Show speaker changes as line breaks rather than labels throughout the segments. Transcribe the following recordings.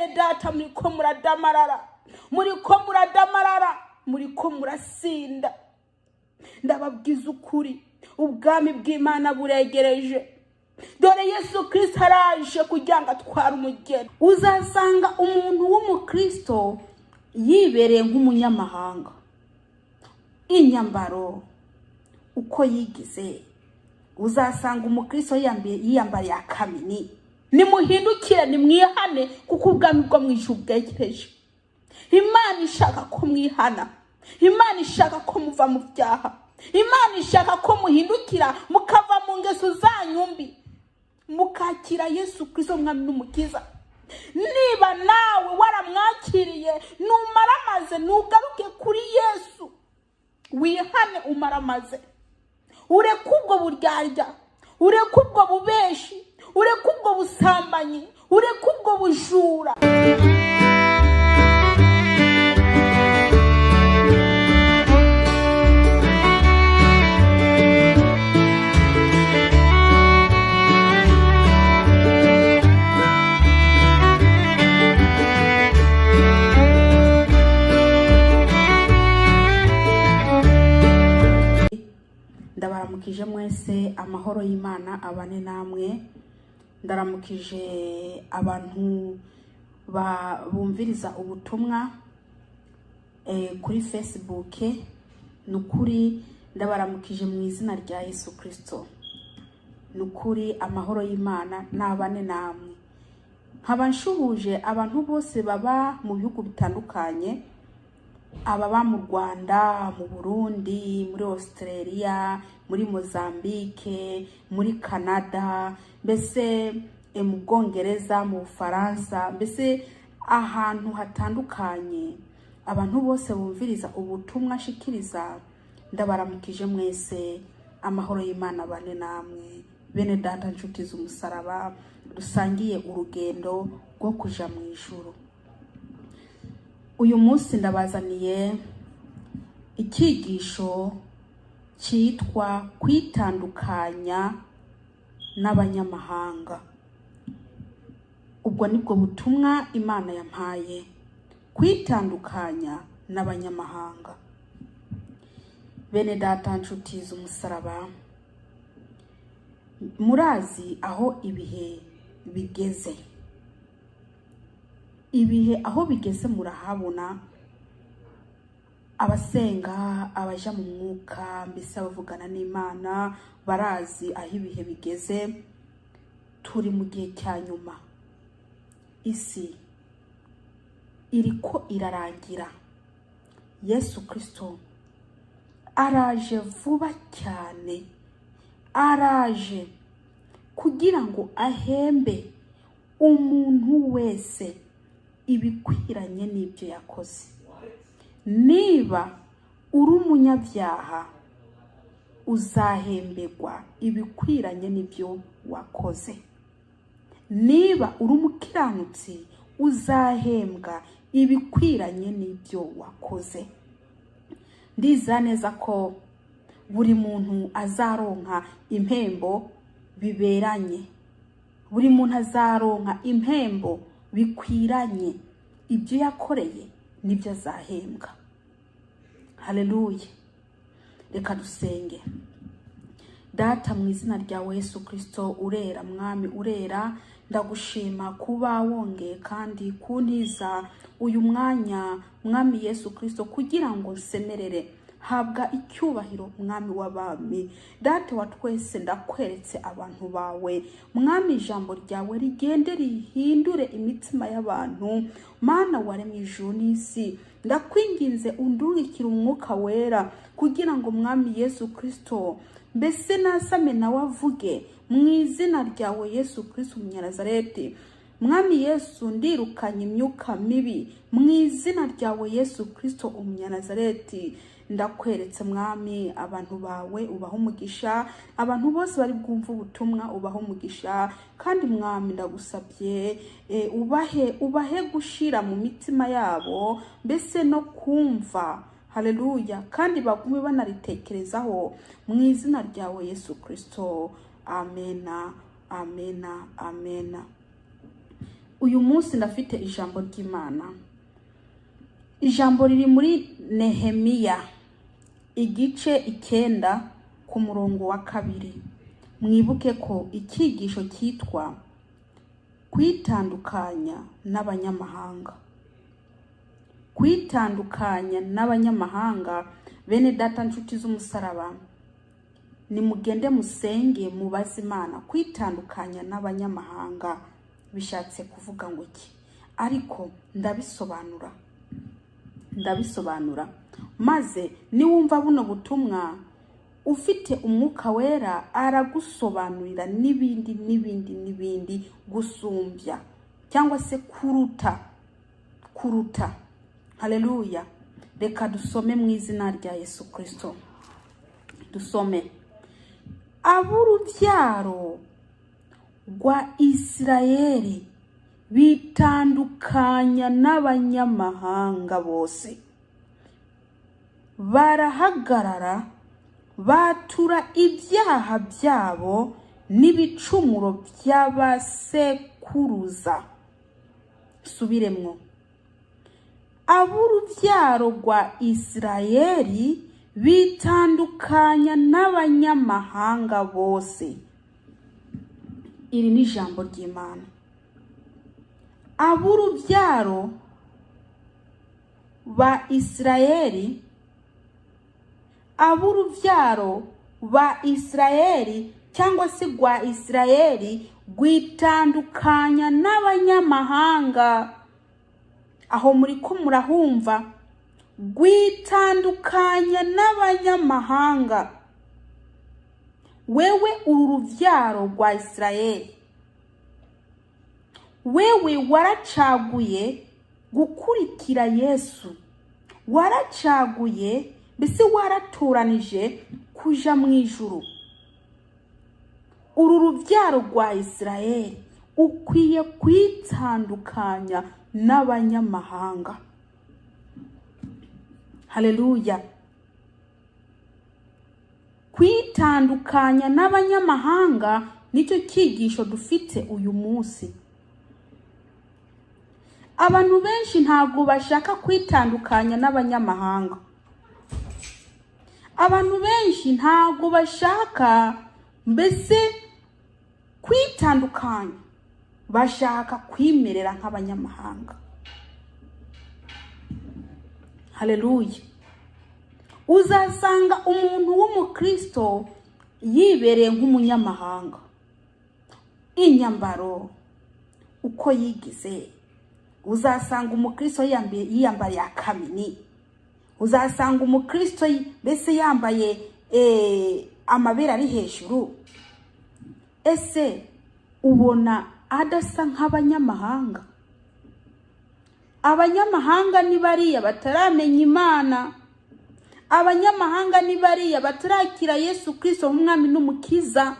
bene data muriko muradamarara, muriko murasinda. Ndababwiza ukuri, ubwami bw'Imana buregereje. Dore Yesu Kristo araje kugira ngo atware umugeni. Uzasanga umuntu w'umukristo yibereye nk'umunyamahanga, inyambaro uko yigize. Uzasanga umukristo yiyambariye akamini. Nimuhindukire, nimwihane, kuko ubwami bwo mwijuru bwegereje. Imana ishaka ko mwihana, Imana ishaka ko muva mu byaha, Imana ishaka ko muhindukira mukava mu ngeso zanyu mbi, mukakira Yesu Kristo mwami n'umukiza. Niba nawe waramwakiriye, numaramaze nugaruke kuri Yesu, wihane umaramaze. Ureke ubwo buryarya, ureke ubwo bubeshi, ureke ubwo busambanyi, ureke ubwo bujura. Ndabaramukije mwese, amahoro y'Imana abane namwe. Ndaramukije abantu bumviriza ubutumwa kuri Facebook. Nukuri ndabaramukije mu izina rya Yesu Kristo. Nukuri amahoro y'Imana nabane namwe. Nkabanshuhuje abantu bose baba mu bihugu bitandukanye, ababa mu Rwanda, mu Burundi, muri Australia, muri Mozambique, muri Canada, mbese mu Bwongereza, mu Faransa, mbese ahantu hatandukanye. Abantu bose bumviriza ubutumwa shikiriza, ndabaramukije mwese, amahoro y'Imana bane namwe. Bene data nshuti z'umusaraba, dusangiye urugendo rwo kuja mu ijuru. Uyu munsi ndabazaniye icyigisho cyitwa kwitandukanya n'abanyamahanga. Ubwo nibwo butumwa Imana yampaye, kwitandukanya n'abanyamahanga. Bene data nshuti z'umusaraba, murazi aho ibihe bigeze. Ibihe aho bigeze murahabona, abasenga, abaja mu mwuka, mbese abavugana n'Imana barazi aho ibihe bigeze. Turi mu gihe cya nyuma, isi iriko irarangira. Yesu Kristo araje vuba cyane, araje kugira ngo ahembe umuntu wese ibikwiranye n'ibyo yakoze. Niba uri umunyabyaha, uzahembegwa ibikwiranye n'ibyo wakoze. Niba uri umukiranutsi, uzahembwa ibikwiranye n'ibyo wakoze. Ndiza neza ko buri muntu azaronka impembo biberanye, buri muntu azaronka impembo bikwiranye. Ibyo yakoreye nibyo azahembwa. Haleluya. Reka dusenge. Data, mu izina rya Yesu Kristo, urera mwami, urera, ndagushima kuba wongeye kandi kuntiza uyu mwanya mwami Yesu Kristo, kugira ngo nsemerere. Habwa icyubahiro mwami w'abami. Data wa twese, ndakweretse abantu bawe mwami, ijambo ryawe rigende rihindure imitima y'abantu. Mana waremye ijuru n'isi, ndakwinginze undungikire umwuka wera, kugira ngo mwami Yesu Kristo mbese nasame nawe avuge mu izina ryawe Yesu Kristo Umunyanazareti. Mwami Yesu, ndirukanye imyuka mibi mu izina ryawe Yesu Kristo Umunyanazareti. Ndakweretse mwami abantu bawe, ubaho umugisha. Abantu bose bari bwumva ubutumwa, ubaho umugisha. Kandi mwami ndagusabye ubahe gushira mu mitima yabo, mbese no kumva. Haleluya. Kandi bagume banaritekerezaho mu izina ryawe Yesu Kristo. Amena, amena, amena. uyu munsi ndafite ijambo ry'Imana. Ijambo riri muri Nehemiya igice 9 ku murongo wa 2. Mwibuke ko icyigisho cyitwa kwitandukanya n'abanyamahanga. Kwitandukanya n'abanyamahanga. Bene data nshuti z'umusaraba, nimugende musenge mubaze Imana. Kwitandukanya n'abanyamahanga bishatse kuvuga ngo iki? Ariko ndabisobanura maze niwumva buno butumwa ufite umwuka wera aragusobanurira n'ibindi gusumbya cyangwa se kuruta. Haleluya. Reka dusome mu izina rya Yesu Kristo. Dusome. Ab'urubyaro rwa Isirayeli bitandukanya n'abanyamahanga bose, barahagarara batura ibyaha byabo n'ibicumuro by'abasekuruza. Subiremwo. Ab'urubyaro rwa Isirayeli bitandukanya n'abanyamahanga bose. Iri ni ijambo ry'Imana. Ab'urubyaro ba Isirayeli, ab'urubyaro ba Isirayeli cyangwa se rwa Isirayeli gwitandukanya n'abanyamahanga. Aho muri ko murahumva, gwitandukanya n'abanyamahanga. Wewe uru rubyaro rwa Isirayeli, wewe waracaguye gukurikira Yesu, waracaguye mbese waratoranije kuja mu ijuru. Uru rubyaro rwa Isirayeli ukwiye kwitandukanya n'abanyamahanga. Haleluya. Kwitandukanya n'abanyamahanga nicyo cyigisho dufite uyu munsi. Abantu benshi ntabwo bashaka kwitandukanya n'abanyamahanga. Abantu benshi ntabwo bashaka mbese kwitandukanya, bashaka kwimerera nk'abanyamahanga. Haleluya. Uzasanga umuntu w'umukristo yibereye nk'umunyamahanga. Inyambaro uko yigize, uzasanga umukristo yiyambariye akamini. Uzasanga umukristo mbese yambaye amabere ari hejuru. Ese ubona adasa nk'abanyamahanga? Abanyamahanga ni bariya bataramenya Imana. Abanyamahanga ni bariya batarakira Yesu Kristo nk'umwami n'umukiza.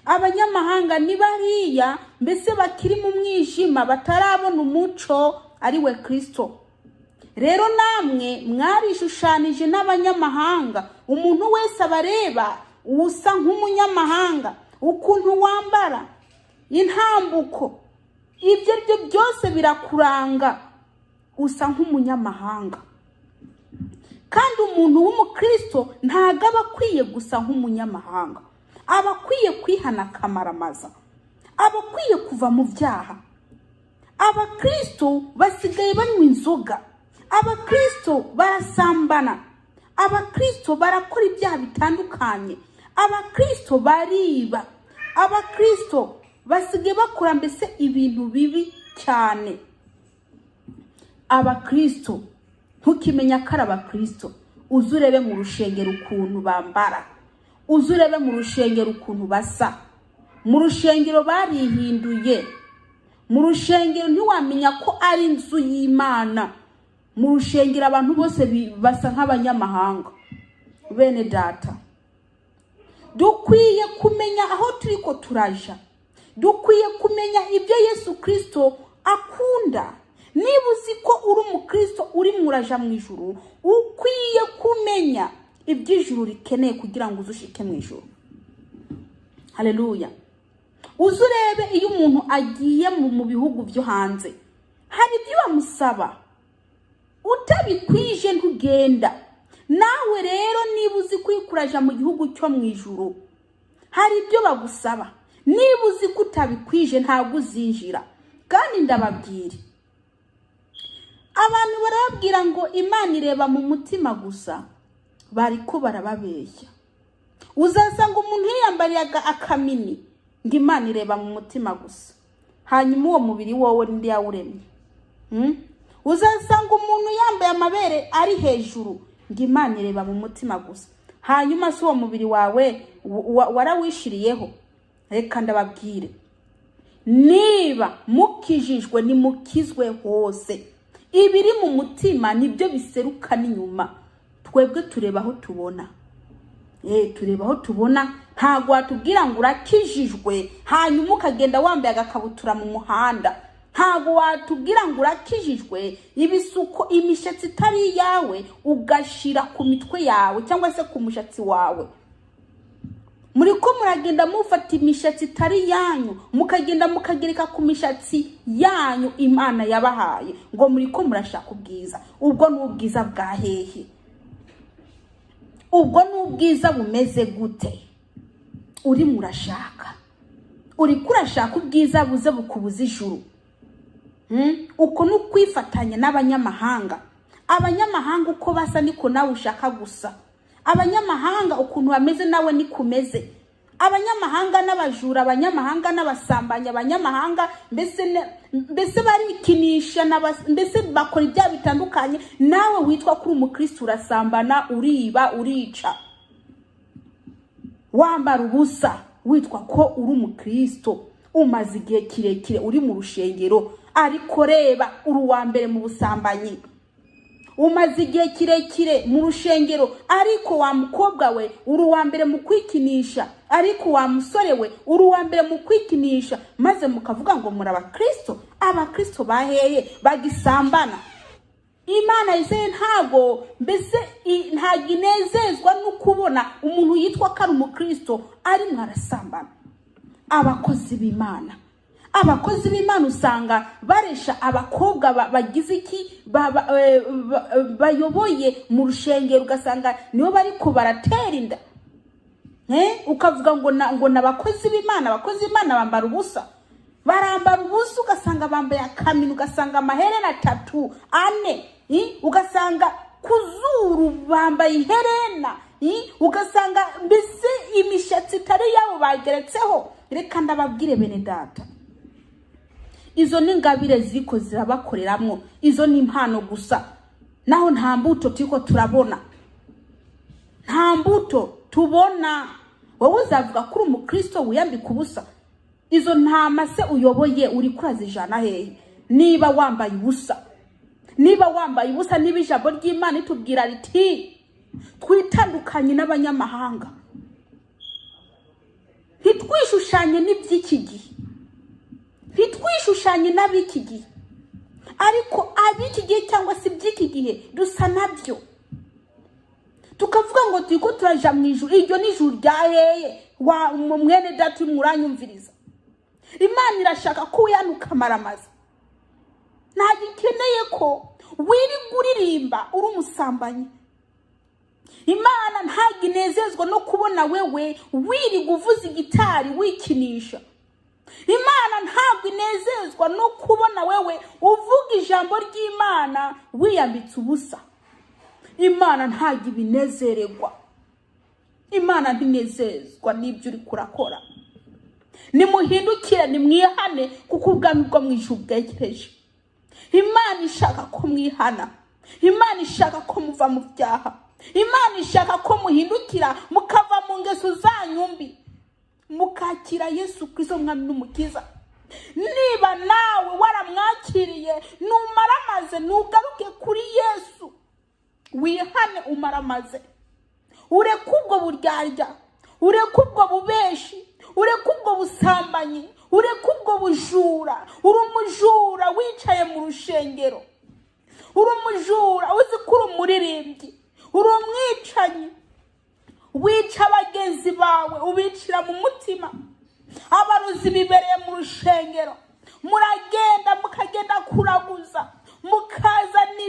Abanyamahanga ni bariya mbese bakiri mu mwijima batarabona umuco ari we Kristo. Rero namwe mwarishushanije n'abanyamahanga. Umuntu wese abareba usa nk'umunyamahanga, ukuntu wambara, intambuko, ibyo byose birakuranga, usa nk'umunyamahanga. Kandi umuntu w'umukristo ntago aba akwiye gusa nk'umunyamahanga. Aba akwiye kwihana akamaramaza, aba akwiye kuva mu byaha. Abakristo basigaye banywa inzoga, abakristo barasambana, abakristo barakora ibyaha bitandukanye, abakristo bariba, abakristo basigaye bakora mbese ibintu bibi cyane. Abakristo ntukimenya ko ari abakristo, uzurebe mu rushengero ukuntu bambara, uzurebe mu rushengero ukuntu basa. Mu rushengero barihinduye, mu rushengero ntiwamenya ko ari inzu y'Imana. Mu rushengero abantu bose basa nk'abanyamahanga. Bene data, dukwiye kumenya aho turiko turaja. Dukwiye kumenya ibyo Yesu Kristo akunda. Niba uzi ko uri umukristo uri muraja mu ijuru, ukwiye kumenya iby'ijuru rikeneye kugira ngo uzushike mu ijuru. Haleluya. uzurebe iyo umuntu agiye mu bihugu byo hanze hari ibyo bamusaba utabikwije ntugenda. Nawe rero niba uzi kwikuraja mu gihugu cyo mu ijuru hari ibyo bagusaba, niba uzi ko utabikwije ntabwo uzinjira. Kandi ndababwira, abantu barababwira ngo Imana ireba mu mutima gusa, bariko barababeshya. Uzasanga umuntu yiyambariye akamini ngo Imana ireba mu mutima gusa, hanyuma uwo mubiri wowe ndi yawuremye. Uzasanga umuntu yambaye amabere ari hejuru ngo Imana ireba mu mutima gusa, hanyuma si uwo mubiri wawe warawishiriyeho. Reka ndababwire, niba mukijijwe nimukizwe hose, ibiri mu mutima nibyo biseruka n'inyuma. Twebwe tureba aho tubona, tureba aho tubona. Ntago watubwira ngo urakijijwe hanyuma ukagenda wambaye agakabutura mu muhanda. Ntago watubwira ngo urakijijwe ibisuko imishatsi itari yawe ugashira ku mitwe yawe cyangwa se ku mushatsi wawe. Muriko muragenda mufata imishatsi itari yanyu mukagenda mukagereka ku mishatsi yanyu Imana yabahaye ngo muriko murashaka ubwiza. Ubwo n'ubwiza bwa hehe? Ubwo n'ubwiza bumeze gute? Uri murashaka, uri kurashaka ubwiza buze bukubuza ijuru. Uko n'ukwifatanya n'abanyamahanga. Abanyamahanga uko basa niko nawe ushaka gusa. Abanyamahanga ukuntu bameze nawe nikumeze. Abanyamahanga n'abajura, abanyamahanga n'abasambanya, abanyamahanga mbese barikinisha mbese bakora ibyaha bitandukanye. Nawe witwa kuri umukristo urasambana, uriba, urica, wambara ubusa witwa ko uri umukristo. Umaze igihe kirekire uri mu rushengero ariko reba uri uwa mbere mu busambanyi. Umaze igihe kirekire mu rushengero ariko wa mukobwa we uri uwa mbere mu kwikinisha, ariko wa musore we uri uwa mbere mu kwikinisha, maze mukavuga ngo muri abakristo. Abakristo baheye bagisambana. Imana yizeye ntago mbese ntago inezezwa no kubona umuntu yitwa ko ari umukristo ari mwarasambana. Abakozi b'Imana, abakozi b'Imana usanga baresha abakobwa bagize iki bayoboye mu rushengero, ugasanga nibo bariko baratera inda. Ukavuga ngo nabakozi b'Imana. Abakozi b'Imana bambara ubusa, barambara ubusa, ugasanga bambaye akamini, ugasanga amaherena 3 4, ugasanga kuzuru bambaye iherena, ugasanga mbese imishatsi itari yabo bageretseho. Reka ndababwire bene data, izo ni ingabire ziko zirabakoreramwo, izo ni impano gusa. Naho nta mbuto tiko turabona, nta mbuto tubona. Wowe uzavuga kuri umukristo wiyambika ubusa? Izo ntama se uyoboye uri kurazijana hehe niba wambaye ubusa? Niba wambaye ubusa, niba ijambo ry'Imana itubwira riti twitandukanye n'abanyamahanga, ntitwishushanye n'iby'iki gihe, ntitwishushanye n'ab'iki gihe, ariko ab'iki gihe cyangwa se iby'iki gihe dusa nabyo. Tukavuga ngo turiko turaja mu ijuru. Iryo ni ijuru rya heye wa mwene data muranyumviriza? Imana irashaka ko uyanuka maramaza. Ntagikeneye ko wiriguririmba uri umusambanyi. Imana ntaginezezwa no kubona wewe wiri guvuza igitari wikinisha. Imana ntabwo inezezwa no kubona wewe uvuga ijambo ry'Imana wiyambitse ubusa. Imana ntago ibinezererwa. Imana ntinezezwa n'ibyo uri kurakora. Nimuhindukire nimwihane kuko ubwami bwo mu ijuru bwegereje. Imana ishaka ko mwihana. Imana ishaka ko muva mu byaha. Imana ishaka ko muhindukira mukava mu ngeso zanyu mbi, mukakira Yesu Kristo mwami n'umukiza. Niba nawe waramwakiriye numaramaze, nugaruke kuri Yesu, wihane umaramaze, ureke ubwo buryarya, ureke ubwo bubeshi, ureke ubwo busambanyi, ureke ubwo bujura. Uri umujura wicaye mu rushengero, uri umujura uzi ko uri umuririmbyi, uri umwicanyi, wica abagenzi bawe ubicira mu mutima. abarozi bibereye mu rushengero, muragenda mukagenda kuraguza, mukazana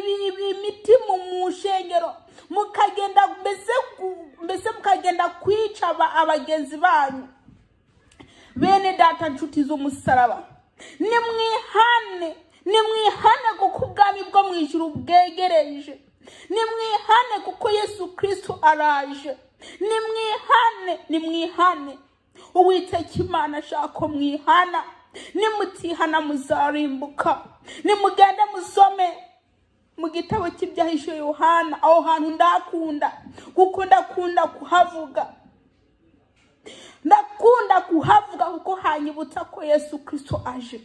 imiti mu shengero, mukagenda mbese mukagenda kwica abagenzi banyu. Bene data nshuti z'umusaraba, nimwihane kuko ubwami bwo mu ijuru bwegereje. Nimwihane kuko Yesu Kristo araje. Nimwihane. Uwiteka Imana ashaka ko mwihana. Nimutihana muzarimbuka. Nimugende musome mu gitabo cy'ibyahishuwe Yohana, aho hantu ndakunda kuko ndakunda kuhavuga. Ndakunda kuhavuga kuko hanyibutsa ko Yesu Kristo aje.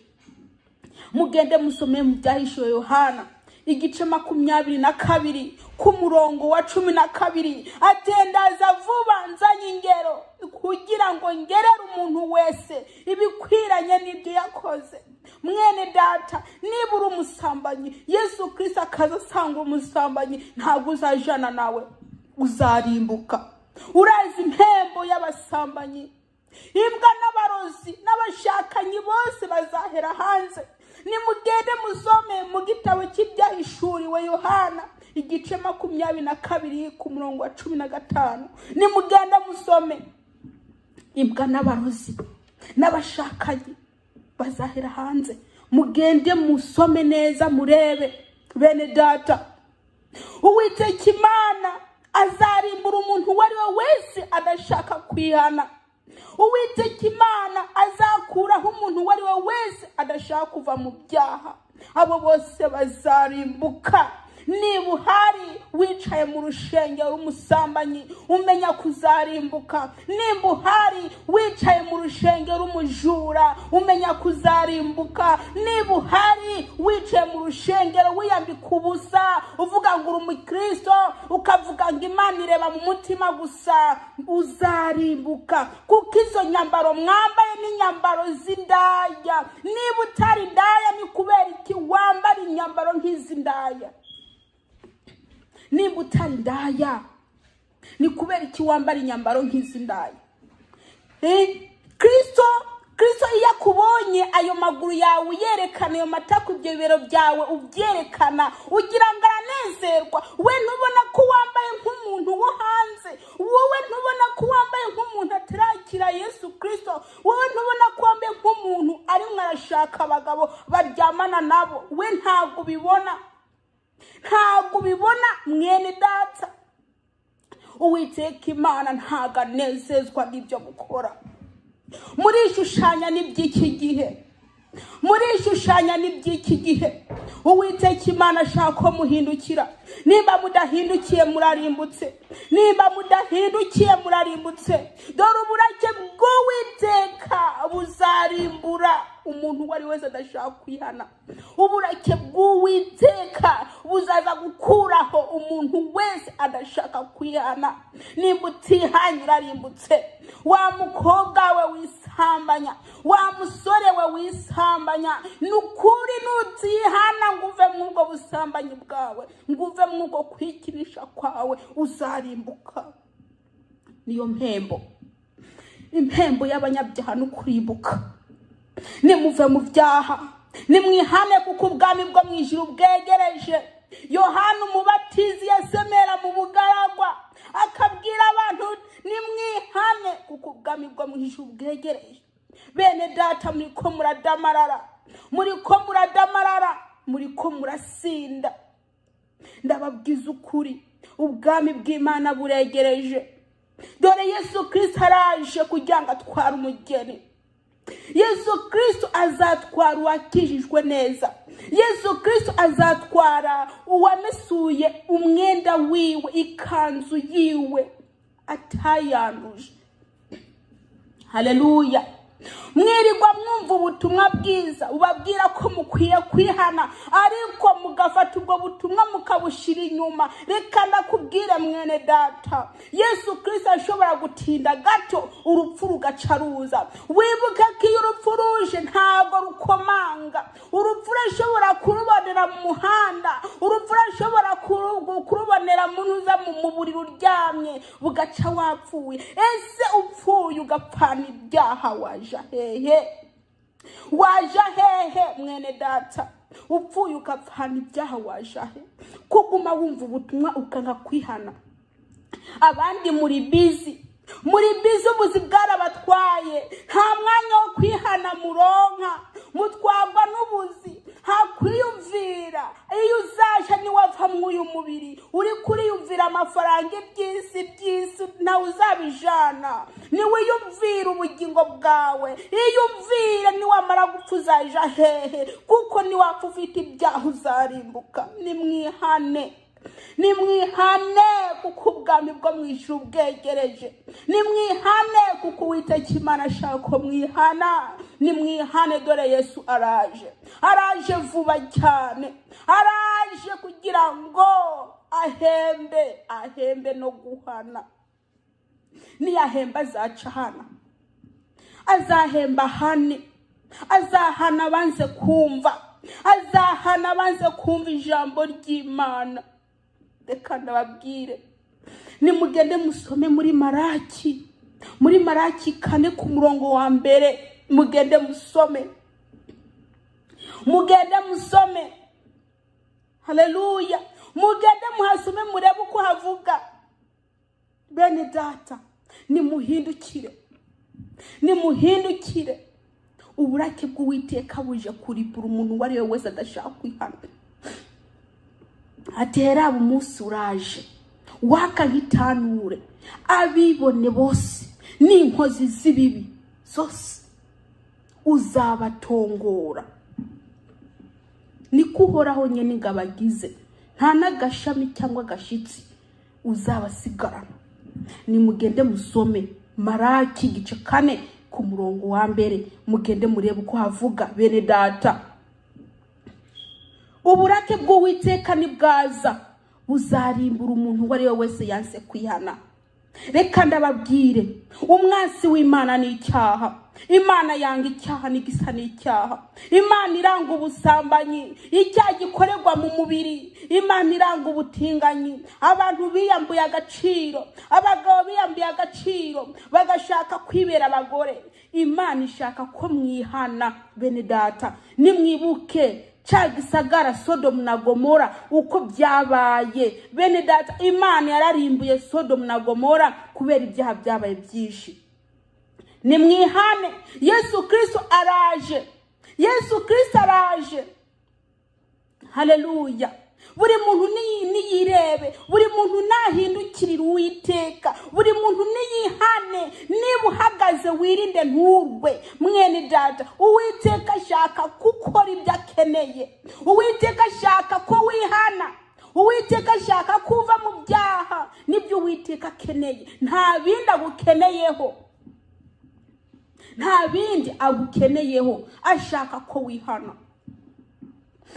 Mugende musome mu byahishuwe Yohana igice 22 ku murongo wa 12. Atendaza vuba nzanye ingero kugira ngo ngerere umuntu wese ibikwiranye n'ibyo yakoze. Mwene data, niba uri umusambanyi, Yesu Kristo akaza asanga umusambanyi, ntabwo uzajana nawe, uzarimbuka. Urazi impembo y'abasambanyi, imbwa n'abarozi n'abashakanye bose bazahera hanze. Nimugende musome mu gitabo cy'ibyahishuriwe Yohana igice 22 ku murongo wa 15. Nimugende musome, imbwa n'abarozi n'abashakanye bazahera hanze. Mugende musome neza murebe. Bene data, Uwiteka Imana azarimbura umuntu uwo ari we wese adashaka kwihana. Uwiteka Imana azakuraho umuntu uwo ari we wese adashaka kuva mu byaha. Abo bose bazarimbuka. Niba uhari wicaye mu rushengero umusambanyi, umenya kuzarimbuka. Niba uhari wicaye mu rushengero umujura, umenya kuzarimbuka. Niba uhari wicaye mu rushengero wiyambika ubusa, uvuga ngo uri umukristo, ukavuga ngo Imana ireba mu mutima gusa, uzarimbuka. Kuko izo nyambaro mwambaye ni nyambaro z'indaya. Niba utari indaya, ni kubera iki wambara inyambaro nk'izindaya? Nimba utari indaya, ni kubera iki wambara inyambaro nk'izindaya? Kristo iyo akubonye ayo maguru yawe uyerekana, ayo matako, ibyo bibero byawe ubyerekana, ugira ngo aranezerwa. We ntubona ko wambaye nk'umuntu wo hanze. Wowe ntubona ko wambaye nk'umuntu atarakira Yesu Kristo. Wowe ntubona ko wambaye nk'umuntu arimo arashaka abagabo baryamana nabo. We ntabwo ubibona. Ntabwo ubibona mwene data. Uwiteka Imana ntabwo anezezwa n'ibyo mukora. Murishushanya n'iby'iki gihe. Uwiteka Imana ashaka ko muhindukira. Niba mudahindukiye murarimbutse. Dore uburake bw'Uwiteka buzarimbura umuntu wari wese adashaka kwihana. Uburake bw'Uwiteka buzaza gukuraho umuntu wese adashaka kwihana. Niba utihanye urarimbutse. Wa mukobwa we wisambanya, wa musore we wisambanya, nukuri nutihana ngo uve mu bwo busambanyi bwawe, ngo uve mu bwo kwikinisha kwawe, uzarimbuka. Niyo impembo y'abanyabyaha n'ukurimbuka. Nimuve mu byaha, nimwihane kuko ubwami bwo mu ijuru bwegereje. Yohana umubatizi yasemera mu bugaragwa akabwira abantu, nimwihane kuko ubwami bwo mu ijuru bwegereje. Bene data, muriko murasinda. Ndababwiza ukuri, ubwami bw'Imana buregereje. Dore Yesu Kristo araje kugira ngo atware umugeni. Yesu Kristo azatwara uwakijijwe neza. Yesu Kristo azatwara uwamesuye umwenda wiwe, ikanzu yiwe atayanduje. Haleluya. Mwirirwa mwumva ubutumwa bwiza ubabwira ko mukwiye kwihana, ariko mugafata ubwo butumwa mukabushira inyuma. Reka ndakubwire mwene data, Yesu Kristo ashobora gutinda gato urupfu rugacaruza. Wibuke ko iyo urupfu ruje ntabwo rukomanga. Urupfu rashobora kurubonera mu muhanda, urupfu rashobora kurubonera ukarara munuza mu buriri uryamye bugaca wapfuye. Ese upfuye ugapfana ibyaha waja hehe? Waja hehe mwene data? Upfuye ukapfana ibyaha waja he? Kuguma wumva ubutumwa ukanga kwihana. Abandi muri busy ubuzi bwarabatwaye, nta mwanya wo kwihana muronka, mutwagwa n'ubuzi, hakwiyumvira. Iyo uzaje ni wava mu uyu mubiri uri kuriyumvira amafaranga iby'isi nawe uzabijana. Ni wiyumvira ubugingo bwawe, iyumvira ni wamara gupfa uzaja hehe? Kuko ni wapfa ufite ibyaha uzarimbuka. Nimwihane kuko ubwami bwo mu ijuru bwegereje. Nimwihane kuko Uwiteka Imana ashaka ko mwihana. Nimwihane dore Yesu araje vuba cyane. Araje kugira ngo ahembe no guhana. Niyahemba azaca hana, azahemba hane, azahana banze kumva, azahana banze kumva ijambo ry'Imana. Reka ndababwire, nimugende musome muri Maraki 4 ku murongo wa mbere. Mugende musome. Haleluya. Mugende muhasome murebe uko havuga. Bene data, nimuhindukire. Uburake bw'Uwiteka buje kuribura umuntu wari we wese adashaka kwihana. Atera umunsi uraje waka nk'itanure, abibone bose n'inkozi z'ibibi zose uzabatongora. Niko Uhoraho nyene ngabagize, nta n'agashami cyangwa agashitsi uzabasigarana. Nimugende musome Maraki 4 ku murongo wa mbere. Mugende murebe uko havuga. Bene data, uburake bw'Uwiteka nibwaza buzarimbura umuntu wari we wese yanse kwihana. Reka ndababwire, umwansi w'Imana ni icyaha. Imana yanga icyaha n'igisa n'icyaha. Imana iranga ubusambanyi, icyaha gikorerwa mu mubiri. Imana iranga ubutinganyi, abantu biyambuye agaciro, abagabo biyambuye agaciro bagashaka kwibera abagore. Imana ishaka ko mwihana. Bene data, nimwibuke ca gisagara Sodomu na Gomora uko byabaye. Bene data, Imana yararimbuye Sodomu na Gomora kubera ibyaha byabaye byinshi. Nimwihane. Yesu Kristo araje. Haleluya. Buri muntu niyirebe, buri muntu nahindukirira Uwiteka, buri muntu niyihane. Niba uhagaze wirinde nturwe. Mwene data, Uwiteka ashaka gukora ibyo akeneye. Uwiteka ashaka ko wihana. Uwiteka ashaka kuva mu byaha. Nibyo Uwiteka akeneye, nta bindi agukeneyeho. Ashaka ko wihana.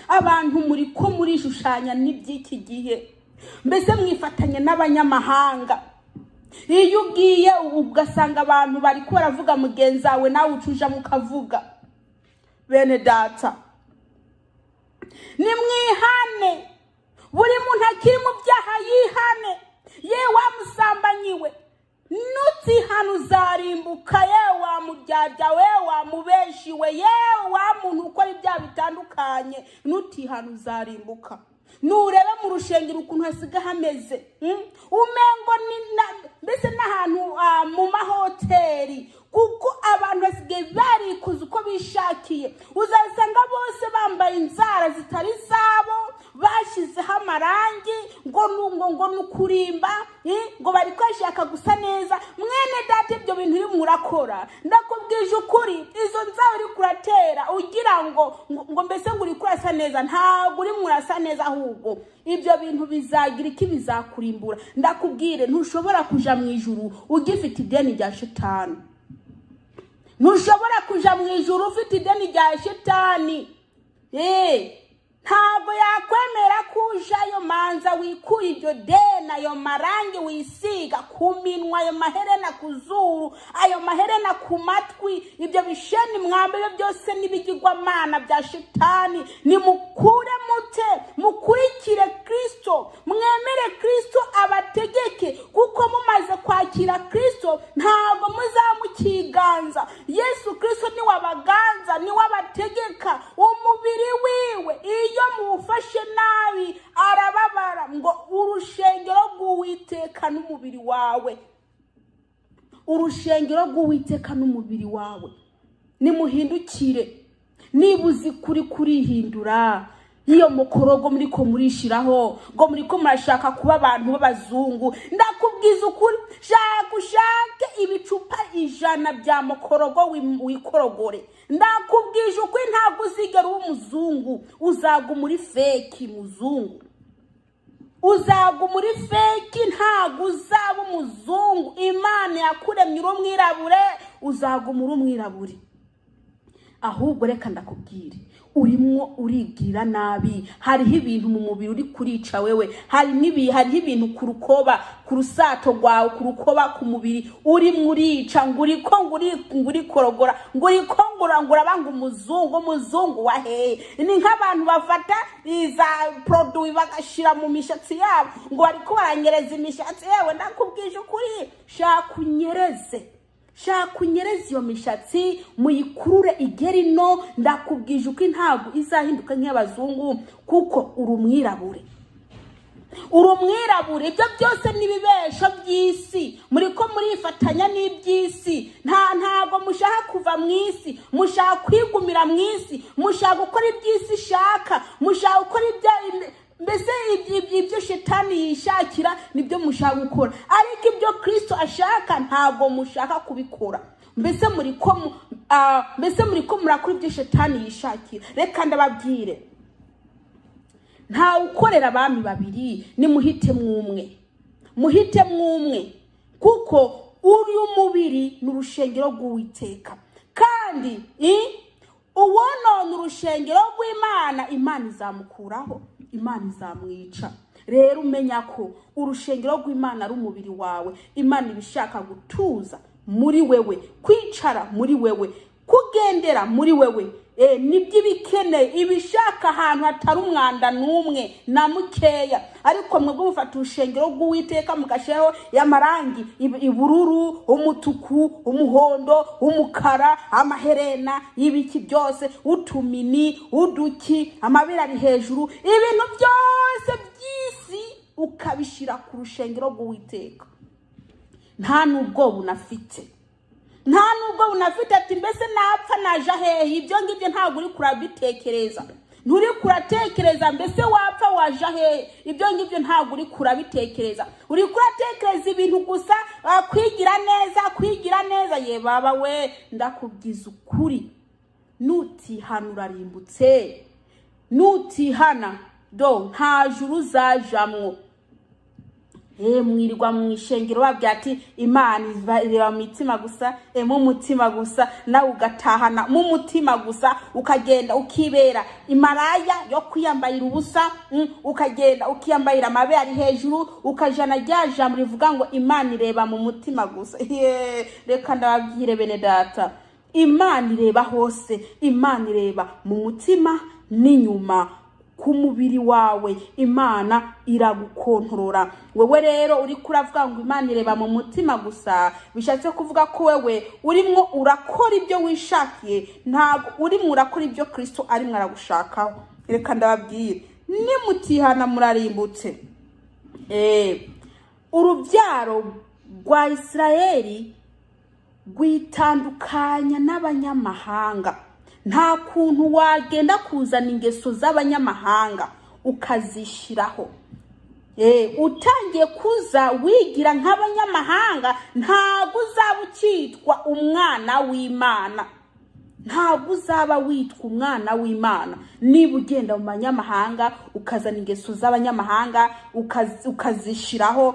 Abantu muri ko murishushanya n'iby'iki gihe, mbese mwifatanye n'abanyamahanga. Iyo ugiye ugasanga abantu bari ko baravuga mugenzi wawe, nawe ucuja mukavuga. Bene data, nimwihane. Buri muntu akiri mu byaha yihane. Ye wamusambanyiwe, nutihana uzarimbuka. Ye wamuryarya, we wamubeshiwe, ye wa muntu ukora ibyaha bitandukanye, nutihana uzarimbuka. Nurebe mu rushengero ukuntu hasiga hameze, umengo mbese n'ahantu mu mahoteli, kuko abantu basigaye barikuza uko bishakiye. Uzasanga bose bambaye inzara zitari zabo, bashizeho amarangi ngo nukurimba, ngo bari kwashaka gusa neza. Mwene data, ibyo bintu uri murakora, ndakubwije ukuri, izo nzara uri kuratera ugira ngo mbese ngo uri kurasa neza, ntabwo uri murasa neza. Ahubwo ibyo bintu bizagira iki? Bizakurimbura. Ndakubwire, ntushobora kuja mu ijuru ugifite ideni rya Shetani. Ntushobora kuja mu ijuru ufite ideni rya Shetani. Ntabwo yakwemera kuja ayo manza wikura ibyo deni, ayo marangi wisiga ku minwa, ayo maherena ku zuru, ayo maherena ku matwi, ibyo bisheni mwambaye byose n'ibigirwamana bya Shetani. Nimukure mute, mukurikire Kristo, mwemere Kristo rw'Uwiteka n'umubiri wawe, urushengero rw'Uwiteka n'umubiri wawe. Nimuhindukire, niba uzi kuri kurihindura, iyo mukorogo muri ko murishiraho ngo muri ko murashaka kuba abantu b'abazungu, ndakubwiza ukuri, ushake ibicupa 100 bya mukorogo wikorogore. Ndakubwije ukuri, ntabwo uzigera umuzungu, uzaga muri fake muzungu, uzaga muri fake, ntabwo uzaba umuzungu. Imana yakuremye uri umwirabure, uzaga muri umwirabure. Ahubwo reka ndakubwire, urimo uribwira nabi. Hariho ibintu mu mubiri uri kurica wewe, hariho ibintu ku rukoba, ku rusato rwawe, ku rukoba, ku mubiri uri murica, nguri korogora, nguri kongora, ngurabanga umuzungu wa hehe. Ni nk'abantu bafata iza produit bagashira mu mishatsi yabo ngo bari ko baranyereza imishatsi. Yewe ndakubwije ukuri, shaka unyereze iyo mishatsi, muyikurure igeri no. Ndakubwije uko ntabwo izahinduka nk'abazungu, kuko uri umwirabure. Ibyo byose n'ibibesho by'isi, muri ko murifatanya n'iby'isi. Ntabwo mushaka kuva mu isi, mushaka kwigumira mu isi, mushaka gukora iby'isi ishaka, mushaka gukora mbese ibyo shetani yishakira nibyo mushaka gukora, ariko ibyo Kristo ashaka ntabwo mushaka kubikora. Mbese muri ko murakora ibyo shetani yishakira. Reka ndababwire, nta ukorera abami babiri, nimuhite mwumwe, kuko uri umubiri n'urushengero rw'Uwiteka, kandi uwonona urushengero rw'Imana, Imana izamukuraho, Imana izamwica. Rero umenya ko urushengero rw'Imana ari umubiri wawe. Imana ibishaka gutuza muri wewe, kwicara muri wewe, kugendera muri wewe. Nibyo ibikeneye, ibishaka ahantu hatari umwanda n'umwe na mukeya. Ariko mwebwe mufata urushengero rw'Uwiteka mugashiraho y'amarangi, ibururu, umutuku, umuhondo, umukara, amaherena, ibiki byose, utumini, uduki, amabere ari hejuru, ibintu byose by'isi ukabishira ku rushengero rw'Uwiteka. Nta nubwo bunafite ati mbese napfa naja hehe. Ibyo ngibyo ntabwo uri kurabitekereza, nturi kuratekereza mbese wapfa waja hehe. Ibyo ngibyo ntabwo uri kurabitekereza, uri kuratekereza ibintu gusa, kwigira neza. Ye baba we, ndakubwiza ukuri, nutihana urarimbutse, nutihana nta juru uzajamwo. Mwirirwa mu ishengero babwira ati Imana ireba mu mutima gusa, mu mutima gusa, nawe ugatahana mu mutima gusa, ukagenda ukibera imaraya yo kwiyambayira ubusa, ukagenda ukiyambayira amabere ari hejuru, ukajana rya jambo rivuga ngo Imana ireba mu mutima gusa. Reka ndababwire bene data, Imana ireba hose, Imana ireba mu mutima n'inyuma ku mubiri wawe. Imana iragukontorora. Wewe rero uri kuravuga ngo Imana ireba mu mutima gusa, bishatse kuvuga ko wewe urimo urakora ibyo wishakiye, ntabwo urimo urakora ibyo Kristo arimo aragushakaho. Reka ndababwire, nimutihana murarimbutse. Urubyaro rwa Isirayeli rwitandukanya n'abanyamahanga. Nta kuntu wagenda kuzana ingeso z'abanyamahanga ukazishiraho. Utangiye kuza wigira nk'abanyamahanga, ntabwo uzaba ukitwa umwana w'Imana, ntabwo uzaba witwa umwana w'Imana. Niba ugenda mu banyamahanga ukazana ingeso z'abanyamahanga ukazishiraho,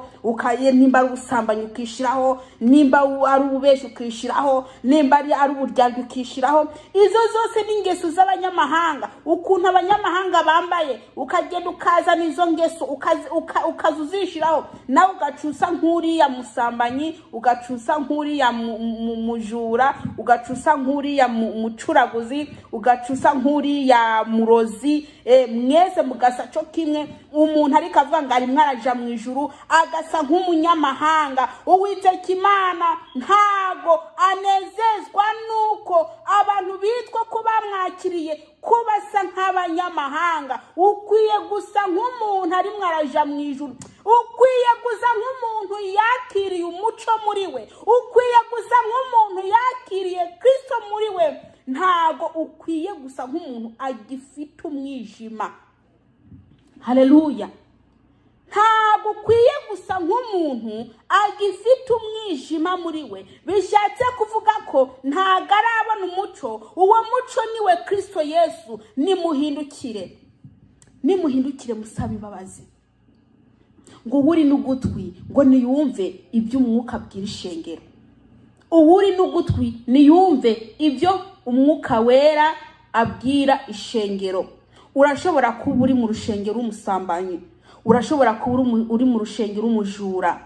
nimba ari ubusambanyi ukishiraho, nimba ari ububeshi ukishiraho, nimba ari uburyarya ukishiraho, izo zose ni ingeso z'abanyamahanga. Ukuntu abanyamahanga bambaye, ukagenda ukazana izo ngeso ukazuzishiraho, nawe ugacusa nk'uriya musambanyi, ugacusa nk'uriya mujura, ugacusa nk'uriya mucuraguzi, ugacusa nk'uriya murozi. Mwese mugasa cyo kimwe. Umuntu ariko avuga ngo ari mwaraja mu ijuru agasa nk'umunyamahanga. Uwiteka Imana ntago anezezwa nuko abantu bitwa ko bamwakiriye ko basa nk'abanyamahanga. Ukwiye gusa nk'umuntu ari mwaraja mu ijuru. ukwiye gusa nk'umuntu yakiriye umuco muri we, ukwiye gusa nk'umuntu yakiriye Kristo muri we, ntago ukwiye gusa nk'umuntu agifite umwijima. Haleluya. Ntago ukwiye gusa nk'umuntu agifite umwijima muri we. Bishatse kuvuga ko ntago arabona umuco, uwo muco niwe Kristo Yesu. Nimuhindukire musabe imbabazi, ngo uri n'ugutwi ngo niyumve ibyo umwuka abwira ishengero. Uri n'ugutwi niyumve ibyo umwuka wera abwira ishengero. Urashobora kuba uri mu rushengero umusambanyi, urashobora kuba uri mu rushengero umujura,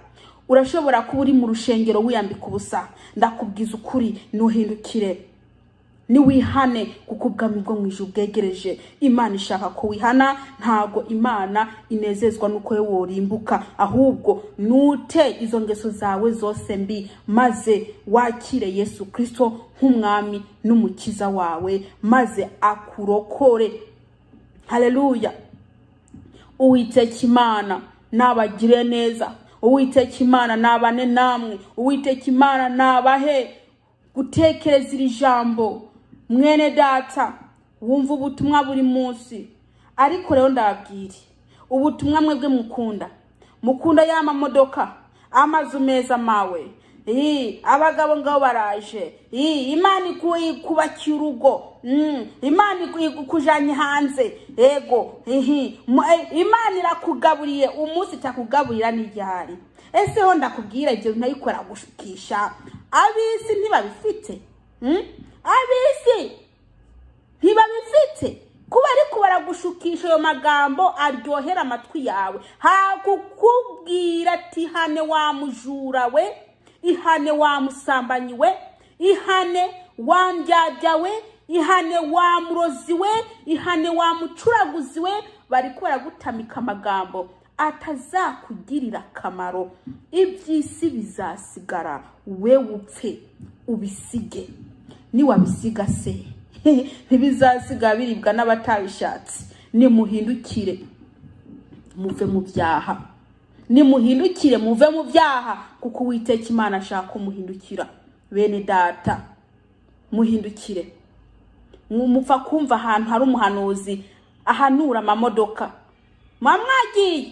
urashobora kuba uri mu rushengero wiyambika ubusa. Ndakubwiza ukuri, nuhindukire niwihane, kuko ubwami bwo mu ijuru bwegereje. Imana ishaka ko wihana, ntago Imana inezezwa nuko we worimbuka, ahubwo nute izo ngeso zawe zose mbi, maze wakire Yesu Kristo nk'umwami n'umukiza wawe, maze akurokore. Haleluya. Uwiteka Imana nabagire neza, Uwiteka Imana nabane namwe, Uwiteka Imana nabahe gutekereza iri jambo. Mwene data, wumva ubutumwa buri munsi, ariko rero ndabwire ubutumwa mwebwe mukunda yama modoka, amazu meza mawe, abagabo ngabo baraje, Imana ikubakiye urugo, Imana ikujanye hanze, ego, Imana irakugaburiye, umunsi itakugaburira n'iryari. Ese ho ndakubwira ibyo ntayikora gushukisha abisi ntibabifite? Abisi ntibabifite? Kuba ariko baragushukisha ayo magambo aryohera amatwi yawe, hakukubwira ati hane wa mujura we, ihane wa musambanyi we, ihane wa mbyabya we, ihane wa murozi we, ihane wa mucuraguzi we. Bariko baragutamika amagambo atazakugirira akamaro. Iby'isi bizasigara, we upfe ubisige. Niwabisiga se ntibizasiga biribwa n'abatabishatse. Nimuhindukire muve mu byaha, nimuhindukire muve mu byaha, kuko Uwiteka Imana ashaka umuhindukira. Bene data, muhindukire. Mupfa kumva ahantu hari umuhanuzi ahanura amamodoka, mwamwagiye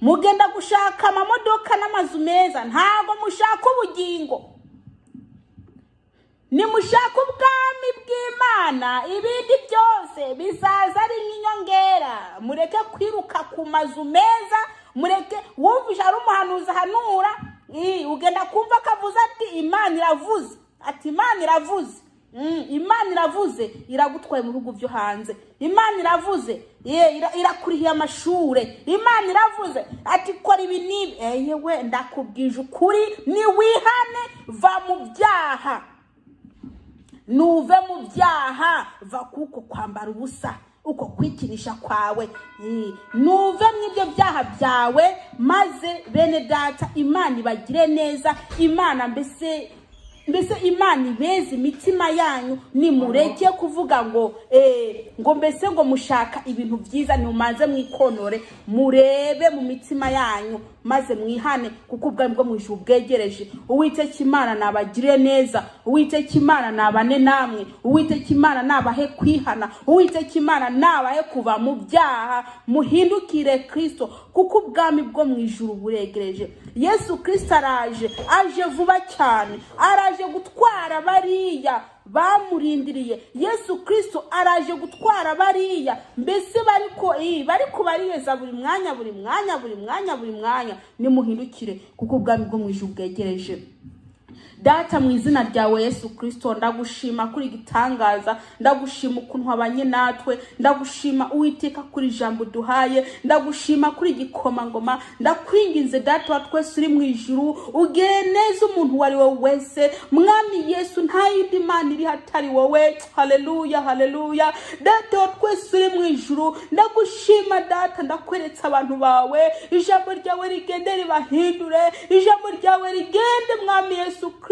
mugenda gushaka amamodoka n'amazu meza, ntago mushaka ubugingo. Nimushaka ubwami bw'Imana, ibindi byose bizaza ari inyongera. Mureke kwiruka ku mazu meza, mureke wumvisha ari umuhanuzi ahanura, ugenda kumva akavuza ati Imana iravuze, ati Imana iravuze. Imana iravuze, iragutwaye mu bihugu byo hanze. Imana iravuze, irakurihiye amashure. Imana iravuze ati kora ibi nibi. Yewe ndakubwije ukuri, niwihane, va mu byaha. Nuve mu byaha, va kuko kwambara ubusa, uko kwikinisha kwawe, nuve mw'ibyo byaha byawe, maze bene data Imana ibagire neza. Imana mbese Imana ibeze imitima yanyu. Nimureke kuvuga ngo mbese ngo mushaka ibintu byiza, nimumanze mwikonore, murebe mu mitima yanyu, maze mwihane, kuko ubwami bwo mu ijuru bwegereje. Uwiteka Imana nabagire neza, Uwiteka Imana nabane namwe, Uwiteka Imana nabahe kwihana, Uwiteka Imana nabahe kuva mu byaha, muhindukire Kristo, kuko ubwami bwo mu ijuru buregereje. Yesu Kristo aje vuba cyane, araje gutwara bariya bamurindiriye. Yesu Kristo araje gutwara bariya mbese bariko bariyeza buri mwanya. Nimuhindukire, kuko ubwami bwo mu ijuru bwegereje. Data, mu izina ryawe Yesu Kristo, ndagushima kuri gitangaza, ndagushima ukuntu wabanye natwe, ndagushima Uwiteka kuri ijambo duhaye, ndagushima kuri gikoma ngoma. Ndakwinginze Data wa twese uri mu ijuru, ugire neza umuntu wari we wese. Mwami Yesu, nta yindi Mana iri hatari wowe. Haleluya, haleluya. Data wa twese uri mu ijuru, ndagushima Data, ndakweretse abantu bawe, ijambo ryawe rigende ribahindure, ijambo ryawe rigende Mwami Yesu Kristo.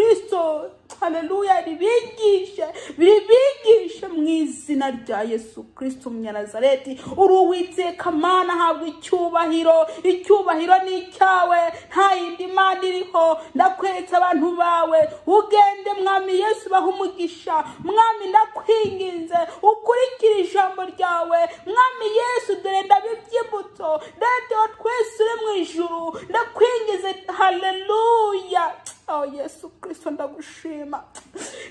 haleluya, ribigishe mu izina rya Yesu Kristo Umunyanazareti. Uri Uwiteka Mana, habwa icyubahiro ni icyawe, nta yindi Mana iriho. Ndakweretse abantu bawe, ugende Mwami Yesu, baha umugisha. Mwami ndakwinginze ukurikire ijambo ryawe. Mwami Yesu, dore ndabibye imbuto, data wa twese uri mu ijuru, ndakwingize. Haleluya. Oh Yesu Kristo, ndagushima,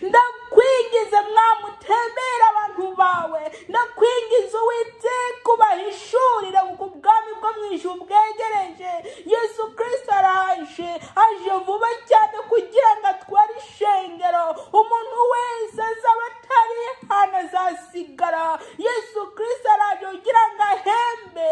ndakwingize Mwami, utembere abantu bawe. Ndakwingize Uwiteka, ubahishurire kuko ubwami bwo mu ijuru bwegereje. Yesu Kristo aje vuba cyane kugira ngo atware ishengero. Umuntu wese azaba atari hano azasigara. Yesu Kristo araje kugira ngo ahembe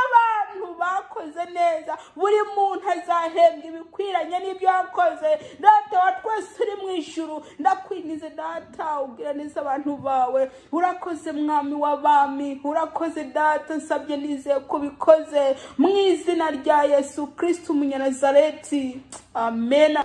abantu bakoze neza. Buri muntu azahembwa ibikwiranye n'ibyo yakoze. Data wa twese uri mu ijuru, ndakwingize data, ubwira neza abantu bawe. Urakoze Mwami w'abami, urakoze data, nsabye nizeye ko bikoze mu izina rya Yesu Kristo Umunyanazareti. Amen.